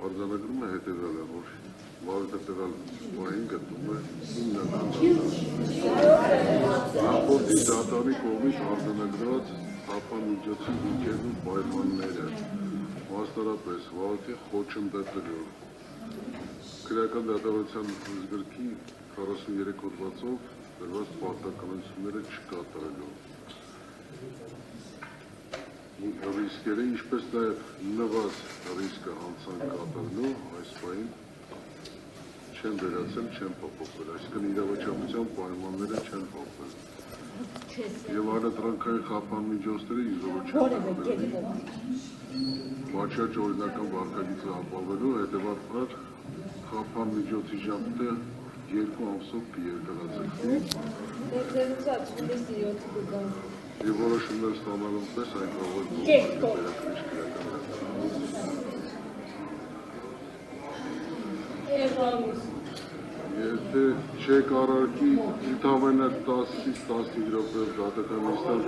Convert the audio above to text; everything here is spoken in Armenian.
Արձանագրումը հետևյալ է, որ վարդապետալ պահին գտնում է հիմնական նախորդի դատարանի կողմից արձանագրված խափամիջոցի հիմքերն ու պայմանները, մասնարապես վարորդի խոչընդոտելով քրեական դատավարության գրքի 43 հոդվածով դրված պարտականությունները չկատարելով ռիսկերը, ինչպես նաև նվազ ռիսկը հանցանք կատարելու այս պահին չեն վերացել, չեն փոփոխվել, այսինքն իրավաչափության պայմանները չեն փոխվել եւ արտադրանքային խափամիջոցները իզորու չեն տրվել վաճառ օրինական վարկագիծը ապահովելու հետևաբար խափամիջոցի ժամկետը 2 ամսով կերկարացվի եւ որոշումներ ստանալու պես այն կարող է վերակրիչ քրեական Եթե չեք առարկի ընդամենը 10-ից 15 րոպեով դատական նստան